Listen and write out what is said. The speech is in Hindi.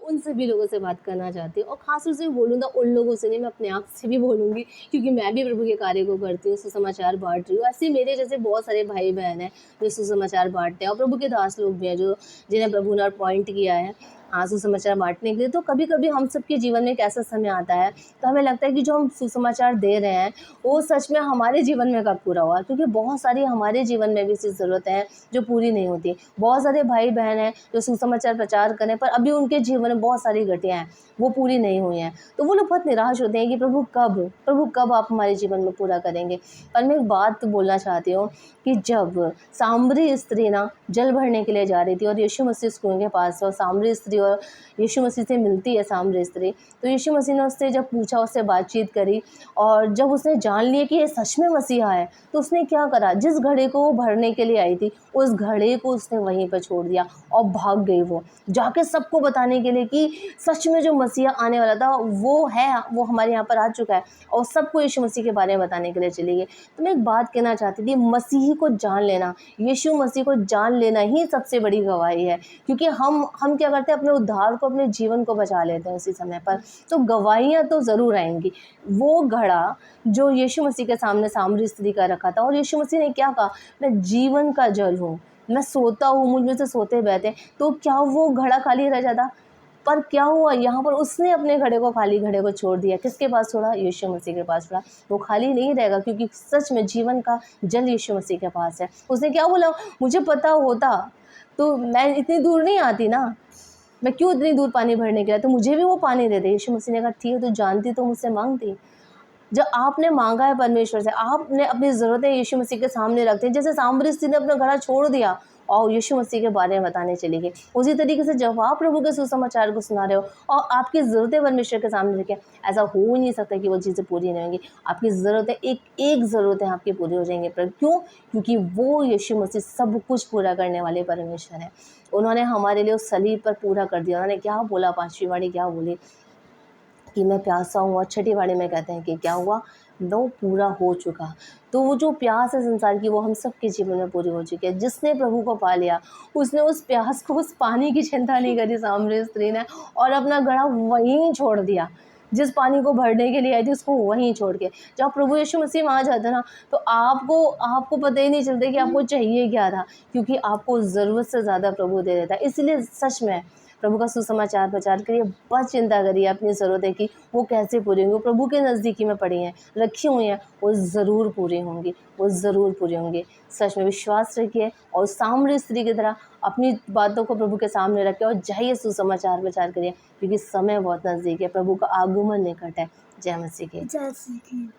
उन सभी लोगों से बात करना चाहती हूँ और ख़ास तौर से बोलूँ तो उन लोगों से नहीं, मैं अपने आप से भी बोलूँगी क्योंकि मैं भी प्रभु के कार्य को करती हूँ, सुसमाचार बाँट रही हूँ। ऐसे ही मेरे जैसे बहुत सारे भाई-बहन हैं जो सुसमाचार बाँटते हैं और प्रभु के दास लोग भी हैं जो जिन्हें प्रभु ने अपॉइंट किया है सुसमाचार बाँटने के लिए। तो कभी-कभी हम सबके जीवन में एक ऐसा समय आता है, तो हमें लगता है कि जो हम सुसमाचार दे रहे हैं, वो सच में हमारे जीवन में कब पूरा हुआ? क्योंकि बहुत सारी हमारे जीवन में भी ऐसी ज़रूरतें हैं जो पूरी नहीं होती। बहुत सारे भाई-बहन हैं जो सुसमाचार प्रचार करें पर अभी उनके जीवन में बहुत सारी घटिया हैं, वो पूरी नहीं हुई हैं। तो वो लोग बहुत निराश होते हैं कि प्रभु कब आप हमारे जीवन में पूरा करेंगे? पर मैं एक बात बोलना चाहती हूँ कि जब सामरी स्त्री ना जल भरने के लिए जा रही थी और यीशु मसीह उस कुएँ के पास और सामरी स्त्री और यीशु मसीह से मिलती है सामरी स्त्री, तो यीशु मसीह ने उससे जब पूछा, उससे बातचीत करी और जब उसने जान लिया कि ये सच में मसीहा है, तो उसने क्या करा, जिस घड़े को वो भरने के लिए आई थी, उस घड़े को उसने वहीं पे छोड़ दिया और भाग गई वो, जाके सबको बताने के लिए कि सच में जो मसीहा आने वाला था वो है, वो हमारे यहाँ पर आ चुका है और सबको यीशु मसीह के बारे में बताने के लिए चली गई। तो मैं एक बात कहना चाहती थी, मसीह को जान लेना, यीशु मसीह को जान लेना ही सबसे बड़ी गवाही है क्योंकि हम क्या करते हैं, अपने उद्धार को, अपने जीवन को बचा लेते हैं उसी समय पर। तो गवाहियाँ तो ज़रूर आएँगी। वो घड़ा जो यीशु मसीह के सामने सामरी स्त्री का रखा था और यीशु मसीह ने क्या कहा, मैं जीवन का जल हूँ, मैं सोता हूँ, मुझ में से सोते बहते हैं। तो क्या वो घड़ा खाली रह जाता? पर क्या हुआ, यहाँ पर उसने अपने घड़े को, खाली घड़े को छोड़ दिया। किसके पास छोड़ा? यीशु मसीह के पास छोड़ा। वो खाली नहीं रहेगा क्योंकि सच में जीवन का जल यीशु मसीह के पास है। उसने क्या बोला, मुझे पता होता तो मैं इतनी दूर नहीं आती ना, मैं क्यों इतनी दूर पानी भरने के लिए, तो मुझे भी वो पानी दे दे। यीशु मसीह ने कहा ठीक है, तू जानती तो मुझसे मांगती। जब आपने मांगा है परमेश्वर से, आपने अपनी ज़रूरतें यीशु मसीह के सामने रखते हैं, जैसे सामरी स्त्री ने अपना घड़ा छोड़ दिया और यीशु मसीह के बारे में बताने चली गई, उसी तरीके से जब आप प्रभु के सुसमाचार को सुना रहे हो और आपकी ज़रूरतें परमेश्वर के सामने रखें, ऐसा हो ही नहीं सकता कि वो चीज़ें पूरी नहीं होंगी। आपकी ज़रूरतें एक ज़रूरतें आपकी पूरी हो जाएंगी। पर क्यों? क्योंकि वो यीशु मसीह सब कुछ पूरा करने वाले परमेश्वर हैं। उन्होंने हमारे लिए उस सलीब पर पूरा कर दिया। उन्होंने क्या बोला, 5वीं वाणी क्या बोली कि मैं प्यासा हूँ, और छठी वाणी में कहते हैं कि क्या हुआ, वो पूरा हो चुका। तो वो जो प्यास है संसार की, वो हम सबके जीवन में पूरी हो चुकी है। जिसने प्रभु को पा लिया, उसने उस प्यास को, उस पानी की चिंता नहीं करी सामरी स्त्री ने और अपना घड़ा वहीं छोड़ दिया। जिस पानी को भरने के लिए आई थी उसको वहीं छोड़ के। जब प्रभु यीशु मसीह वहाँ जाते हैं ना, तो आपको आपको पता ही नहीं चलता कि आपको चाहिए क्या था, क्योंकि आपको ज़रूरत से ज़्यादा प्रभु दे देता है। इसलिए सच में प्रभु का सुसमाचार प्रचार करिए, बस चिंता करिए अपनी ज़रूरतें की वो कैसे पूरी होंगी। वो प्रभु के नज़दीकी में पड़ी हैं, रखी हुई हैं, वो ज़रूर पूरी होंगी, वो ज़रूर पूरी होंगी। सच में विश्वास रखिए और सामरी स्त्री की तरह अपनी बातों को प्रभु के सामने रखिए और जाइए सुसमाचार प्रचार करिए क्योंकि समय बहुत नज़दीक है, प्रभु का आगमन निकट है। जय मसीह की।